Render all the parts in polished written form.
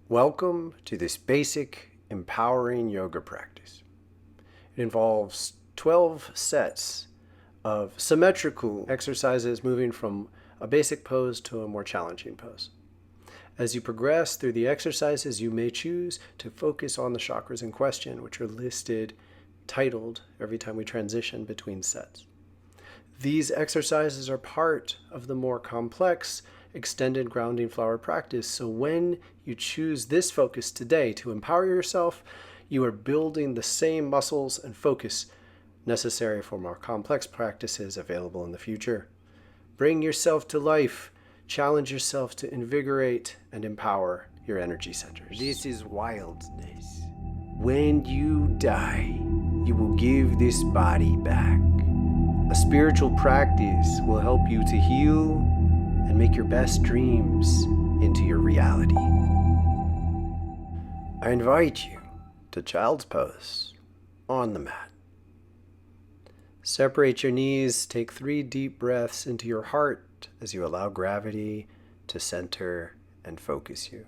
Welcome to this basic, empowering yoga practice. It involves 12 sets of symmetrical exercises moving from a basic pose to a more challenging pose. As you progress through the exercises, you may choose to focus on the chakras in question, which are listed, titled, every time we transition between sets. These exercises are part of the more complex extended grounding flower practice. So when you choose this focus today to empower yourself, you are building the same muscles and focus necessary for more complex practices available in the future. Bring yourself to life. Challenge yourself to invigorate and empower your energy centers. This is wildness. When you die, you will give this body back. A spiritual practice will help you to heal and make your best dreams into your reality. I invite you to child's pose on the mat. Separate your knees, take 3 deep breaths into your heart as you allow gravity to center and focus you.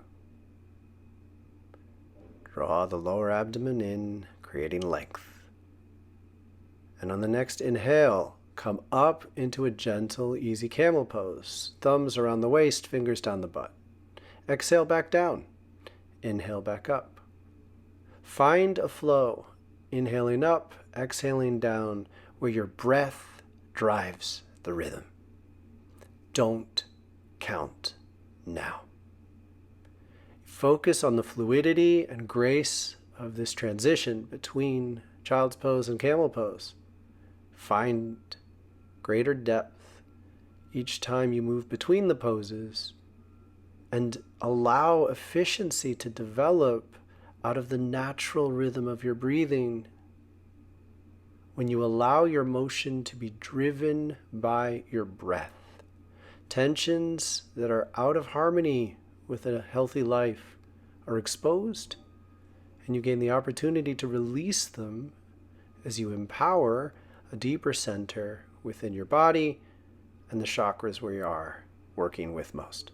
Draw the lower abdomen in, creating length. And on the next inhale, come up into a gentle, easy camel pose. Thumbs around the waist, fingers down the butt. Exhale back down. Inhale back up. Find a flow. Inhaling up, exhaling down, where your breath drives the rhythm. Don't count now. Focus on the fluidity and grace of this transition between child's pose and camel pose. Find greater depth each time you move between the poses, and allow efficiency to develop out of the natural rhythm of your breathing. When you allow your motion to be driven by your breath, tensions that are out of harmony with a healthy life are exposed, and you gain the opportunity to release them as you empower a deeper center within your body and the chakras where you are working with most.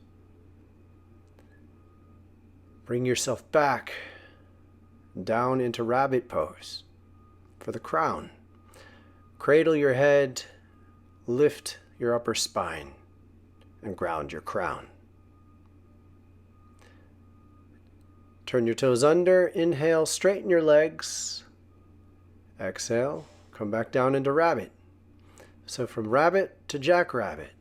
Bring yourself back down into rabbit pose for the crown. Cradle your head, lift your upper spine, and ground your crown. Turn your toes under, inhale, straighten your legs. Exhale, come back down into rabbit. So from rabbit to jackrabbit.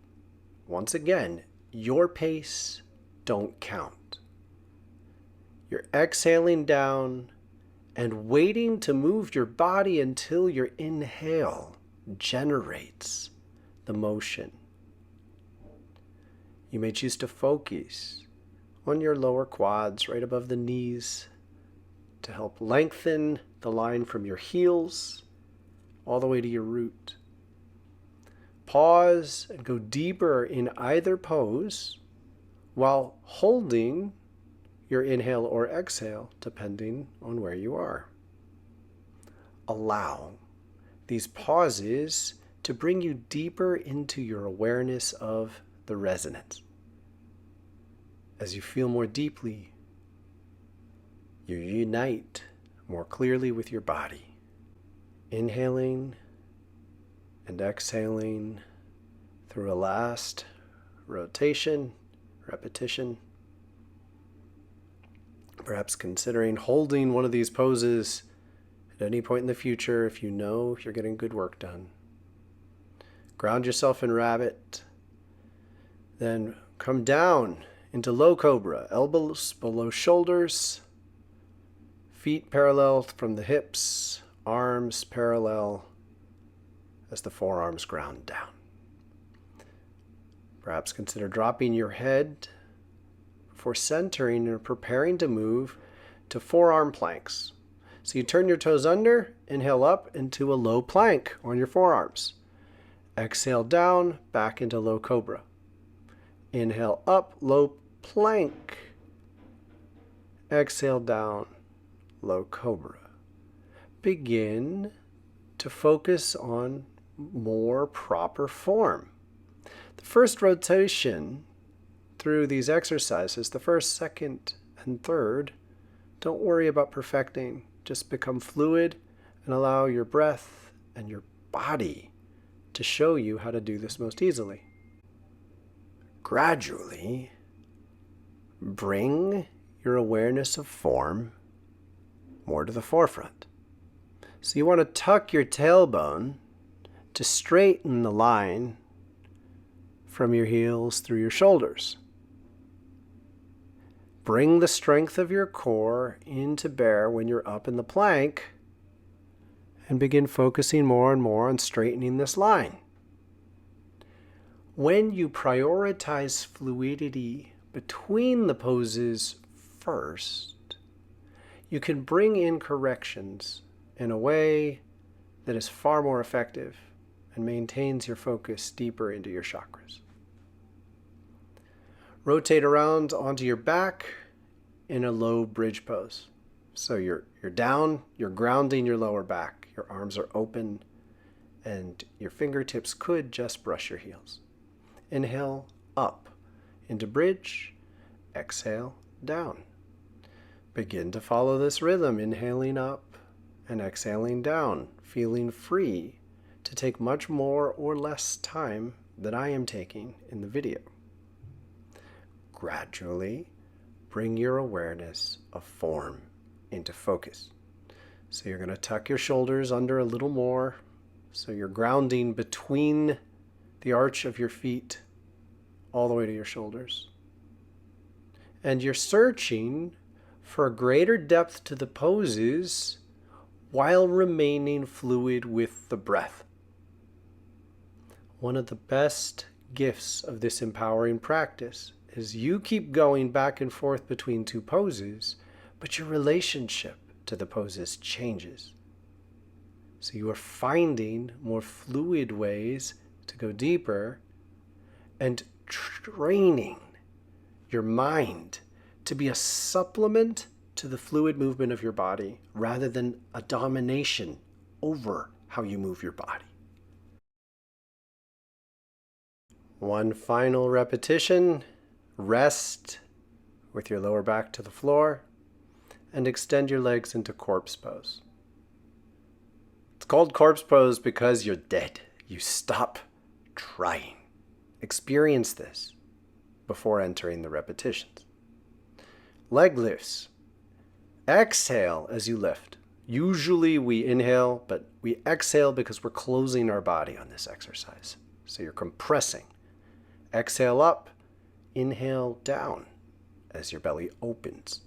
Once again, your pace, don't count. You're exhaling down and waiting to move your body until your inhale generates the motion. You may choose to focus on your lower quads right above the knees to help lengthen the line from your heels all the way to your root. Pause and go deeper in either pose while holding your inhale or exhale, depending on where you are. Allow these pauses to bring you deeper into your awareness of the resonance. As you feel more deeply, you unite more clearly with your body. Inhaling and exhaling through a last repetition. Perhaps considering holding one of these poses at any point in the future if you know you're getting good work done. Ground yourself in rabbit. Then come down into low cobra, elbows below shoulders, feet parallel from the hips, arms parallel as the forearms ground down. Perhaps consider dropping your head before centering and preparing to move to forearm planks. So you turn your toes under, inhale up into a low plank on your forearms. Exhale down, back into low cobra. Inhale up, low plank. Exhale down, low cobra. Begin to focus on more proper form. The first rotation through these exercises, the first, second, And third, don't worry about perfecting. Just become fluid and allow your breath and your body to show you how to do this most easily. Gradually, bring your awareness of form more to the forefront. So you want to tuck your tailbone to straighten the line from your heels through your shoulders. Bring the strength of your core into bear when you're up in the plank and begin focusing more and more on straightening this line. When you prioritize fluidity between the poses first, you can bring in corrections in a way that is far more effective and maintains your focus deeper into your chakras. Rotate around onto your back in a low bridge pose. So you're down, you're grounding your lower back. Your arms are open and your fingertips could just brush your heels. Inhale up into bridge, exhale down. Begin to follow this rhythm, inhaling up and exhaling down, feeling free to take much more or less time than I am taking in the video. Gradually bring your awareness of form into focus. So you're going to tuck your shoulders under a little more, so you're grounding between the arch of your feet all the way to your shoulders. And you're searching for a greater depth to the poses while remaining fluid with the breath. One of the best gifts of this empowering practice is you keep going back and forth between two poses, but your relationship to the poses changes. So you are finding more fluid ways to go deeper and training your mind to be a supplement to the fluid movement of your body rather than a domination over how you move your body. One final repetition. Rest with your lower back to the floor and extend your legs into corpse pose. It's called corpse pose because you're dead. You stop trying. Experience this before entering the repetitions. Leg lifts. Exhale as you lift. Usually we inhale, but we exhale because we're closing our body on this exercise. So you're compressing. Exhale up. Inhale down as your belly opens.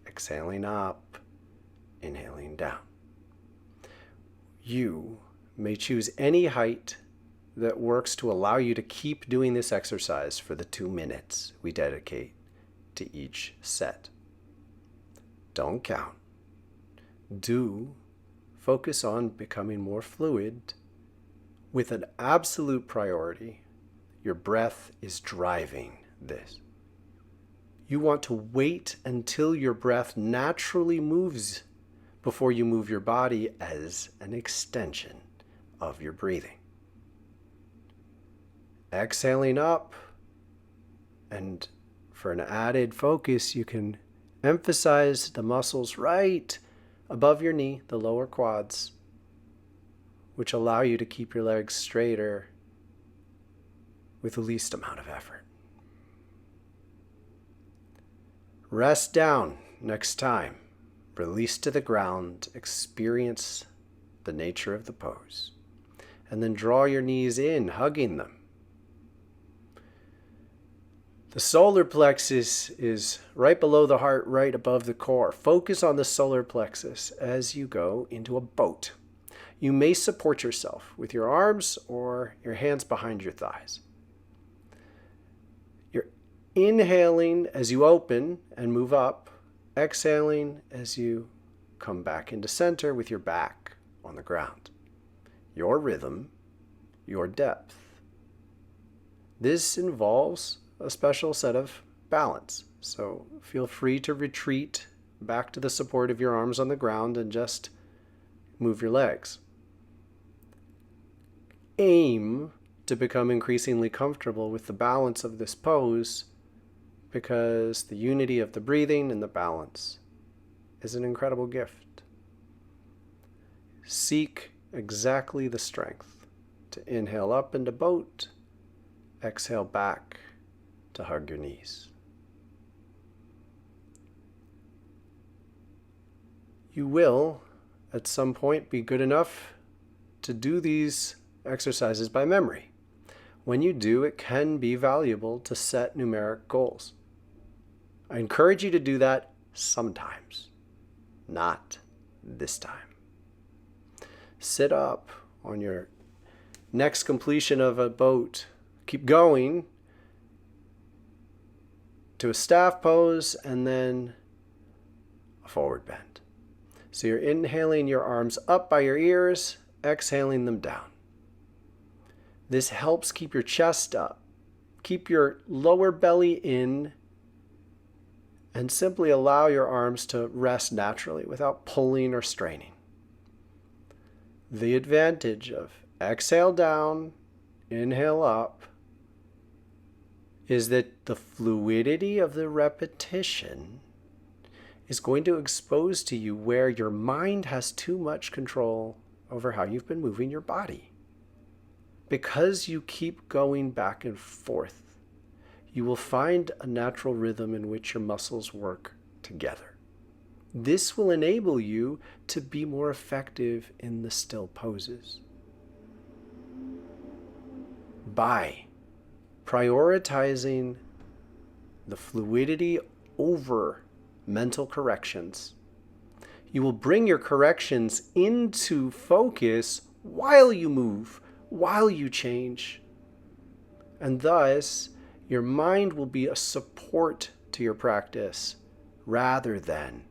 Exhaling up, inhaling down. You may choose any height that works to allow you to keep doing this exercise for the 2 minutes we dedicate to each set. Don't count. Do focus on becoming more fluid with an absolute priority. Your breath is driving this. You want to wait until your breath naturally moves before you move your body as an extension of your breathing. Exhaling up, and for an added focus, you can emphasize the muscles right above your knee, the lower quads, which allow you to keep your legs straighter with the least amount of effort. Rest down next time. Release to the ground. Experience the nature of the pose. And then draw your knees in, hugging them. The solar plexus is right below the heart, right above the core. Focus on the solar plexus as you go into a boat. You may support yourself with your arms or your hands behind your thighs. You're inhaling as you open and move up, exhaling as you come back into center with your back on the ground. Your rhythm, your depth. This involves a special set of balance, so feel free to retreat back to the support of your arms on the ground and just move your legs. Aim to become increasingly comfortable with the balance of this pose because the unity of the breathing and the balance is an incredible gift. Seek exactly the strength to inhale up into boat, exhale back to hug your knees. You will, at some point, be good enough to do these exercises by memory. When you do, it can be valuable to set numeric goals. I encourage you to do that sometimes, not this time. Sit up on your next completion of a boat. Keep going to a staff pose and then a forward bend. So you're inhaling your arms up by your ears, exhaling them down. This helps keep your chest up, keep your lower belly in, and simply allow your arms to rest naturally without pulling or straining. The advantage of exhale down, inhale up, is that the fluidity of the repetition is going to expose to you where your mind has too much control over how you've been moving your body. Because you keep going back and forth, you will find a natural rhythm in which your muscles work together. This will enable you to be more effective in the still poses. By prioritizing the fluidity over mental corrections, you will bring your corrections into focus while you move, while you change. And thus, your mind will be a support to your practice rather than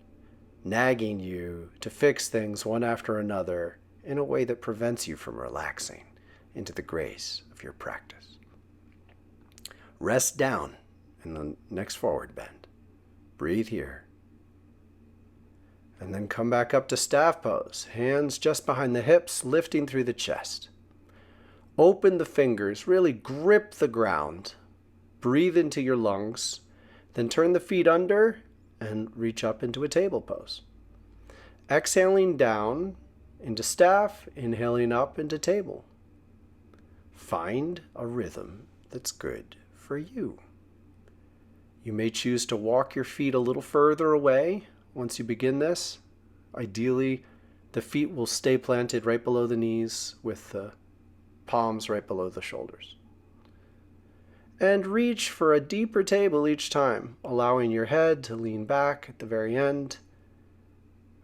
nagging you to fix things one after another in a way that prevents you from relaxing into the grace of your practice. Rest down in the next forward bend. Breathe here. And then come back up to staff pose. Hands just behind the hips, lifting through the chest. Open the fingers, really grip the ground. Breathe into your lungs. Then turn the feet under and reach up into a table pose. Exhaling down into staff, inhaling up into table. Find a rhythm that's good for you. You may choose to walk your feet a little further away once you begin this. Ideally, the feet will stay planted right below the knees with the palms right below the shoulders. And reach for a deeper table each time, allowing your head to lean back at the very end,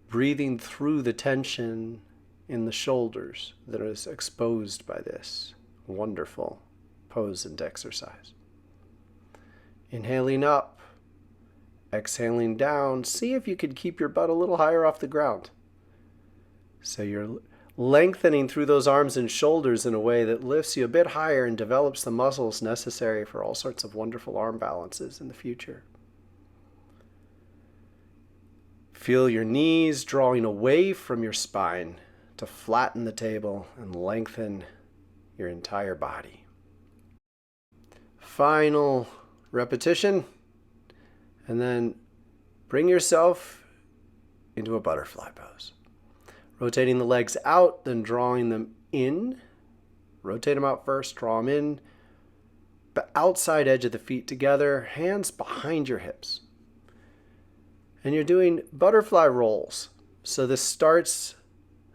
breathing through the tension in the shoulders that is exposed by this wonderful pose and exercise. Inhaling up, exhaling down. See if you can keep your butt a little higher off the ground. So you're lengthening through those arms and shoulders in a way that lifts you a bit higher and develops the muscles necessary for all sorts of wonderful arm balances in the future. Feel your knees drawing away from your spine to flatten the table and lengthen your entire body. Final repetition, and then bring yourself into a butterfly pose. Rotating the legs out, then drawing them in. Rotate them out first, draw them in. The outside edge of the feet together, hands behind your hips. And you're doing butterfly rolls. So this starts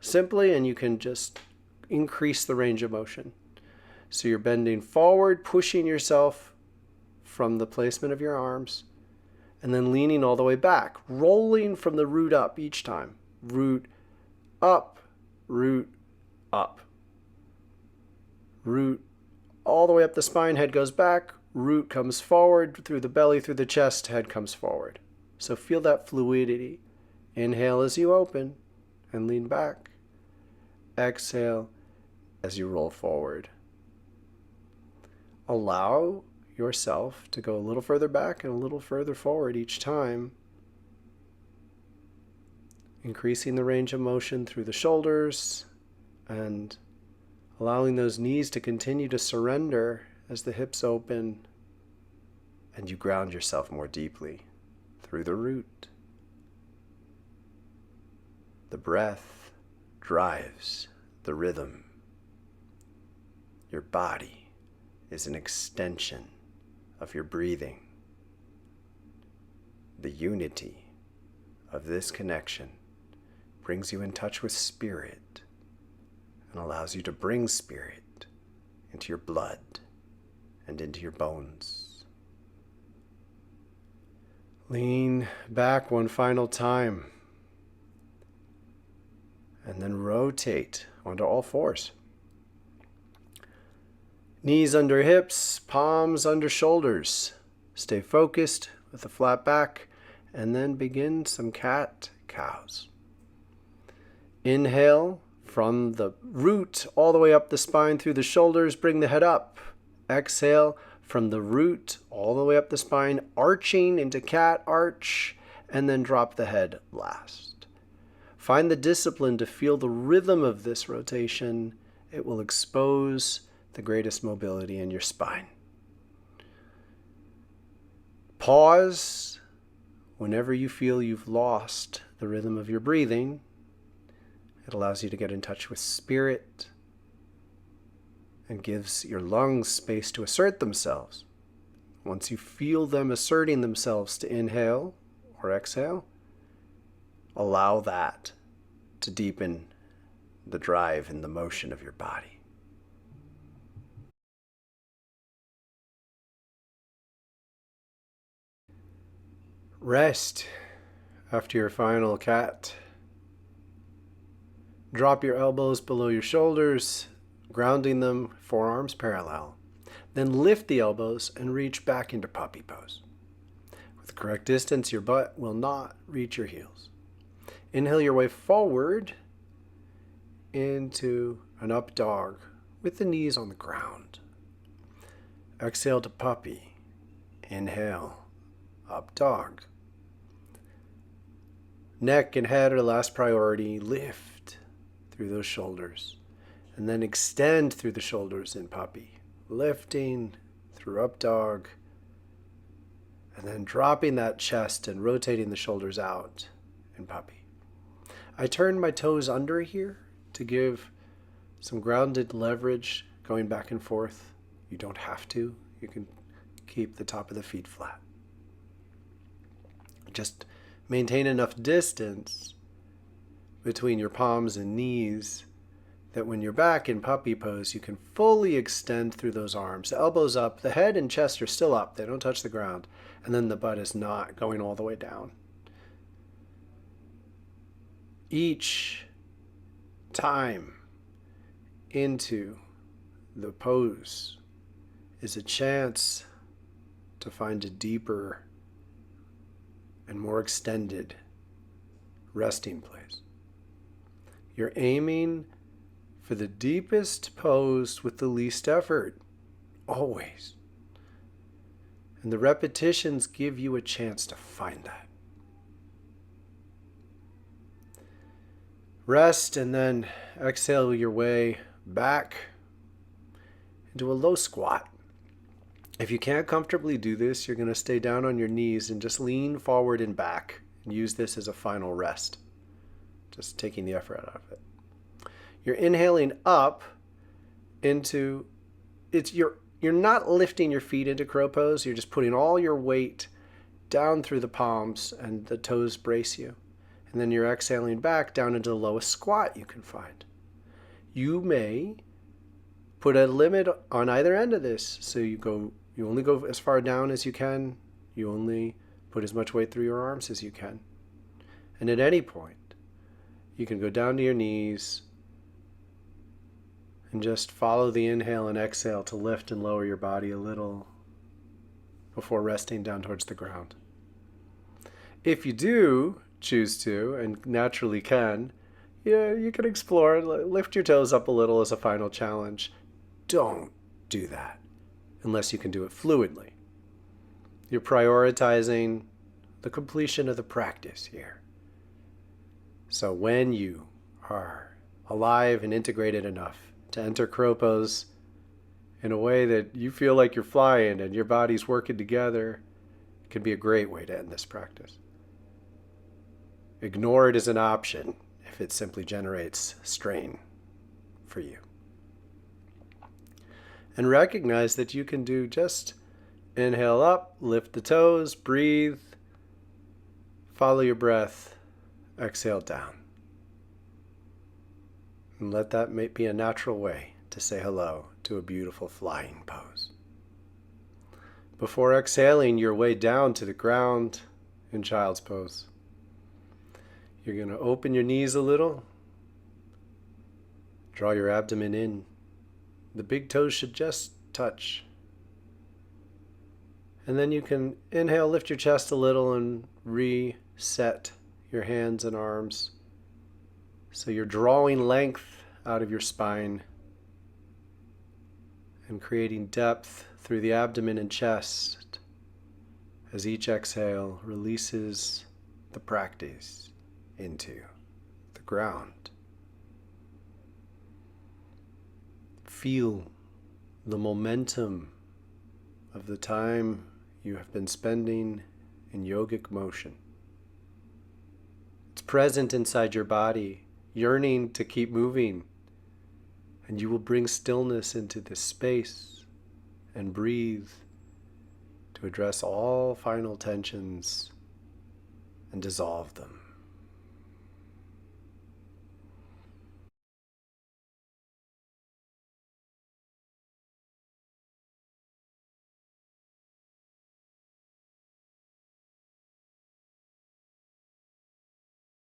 simply, and you can just increase the range of motion. So you're bending forward, pushing yourself from the placement of your arms, and then leaning all the way back, rolling from the root up each time. Root up, root up. Root all the way up the spine, head goes back, root comes forward, through the belly, through the chest, head comes forward. So feel that fluidity. Inhale as you open and lean back. Exhale as you roll forward. Allow yourself to go a little further back and a little further forward each time, increasing the range of motion through the shoulders and allowing those knees to continue to surrender as the hips open and you ground yourself more deeply through the root. The breath drives the rhythm. Your body is an extension of your breathing. The unity of this connection brings you in touch with spirit and allows you to bring spirit into your blood and into your bones. Lean back one final time and then rotate onto all fours. Knees under hips, palms under shoulders. Stay focused with a flat back, and then begin some cat-cows. Inhale from the root all the way up the spine through the shoulders, bring the head up. Exhale from the root all the way up the spine, arching into cat arch, and then drop the head last. Find the discipline to feel the rhythm of this rotation. It will expose the greatest mobility in your spine. Pause whenever you feel you've lost the rhythm of your breathing. It allows you to get in touch with spirit and gives your lungs space to assert themselves. Once you feel them asserting themselves to inhale or exhale, allow that to deepen the drive and the motion of your body. Rest after your final cat. Drop your elbows below your shoulders, grounding them, forearms parallel. Then lift the elbows and reach back into puppy pose. With the correct distance, your butt will not reach your heels. Inhale your way forward into an up dog with the knees on the ground. Exhale to puppy. Inhale, up dog. Neck and head are last priority. Lift through those shoulders. And then extend through the shoulders in puppy. Lifting through up dog. And then dropping that chest and rotating the shoulders out in puppy. I turn my toes under here to give some grounded leverage going back and forth. You don't have to. You can keep the top of the feet flat. Just maintain enough distance between your palms and knees that when you're back in puppy pose, you can fully extend through those arms. The elbows up, the head and chest are still up. They don't touch the ground. And then the butt is not going all the way down. Each time into the pose is a chance to find a deeper and more extended resting place. You're aiming for the deepest pose with the least effort, always. And the repetitions give you a chance to find that. Rest and then exhale your way back into a low squat. If you can't comfortably do this, you're going to stay down on your knees and just lean forward and back and use this as a final rest. Just taking the effort out of it. You're inhaling up into you're not lifting your feet into crow pose. You're just putting all your weight down through the palms and the toes brace you. And then you're exhaling back down into the lowest squat you can find. You may put a limit on either end of this. So you only go as far down as you can. You only put as much weight through your arms as you can. And at any point, you can go down to your knees and just follow the inhale and exhale to lift and lower your body a little before resting down towards the ground. If you do choose to, and naturally can, you can explore, lift your toes up a little as a final challenge. Don't do that unless you can do it fluidly. You're prioritizing the completion of the practice here. So when you are alive and integrated enough to enter crow pose in a way that you feel like you're flying and your body's working together, it can be a great way to end this practice. Ignore it as an option if it simply generates strain for you. And recognize that you can do just inhale up, lift the toes, breathe, follow your breath, exhale down. And let that be a natural way to say hello to a beautiful flying pose. Before exhaling your way down to the ground in child's pose, you're going to open your knees a little, draw your abdomen in. The big toes should just touch. And then you can inhale, lift your chest a little, and reset your hands and arms. So you're drawing length out of your spine and creating depth through the abdomen and chest as each exhale releases the practice into the ground. Feel the momentum of the time you have been spending in yogic motion. It's present inside your body, yearning to keep moving, and you will bring stillness into this space and breathe to address all final tensions and dissolve them.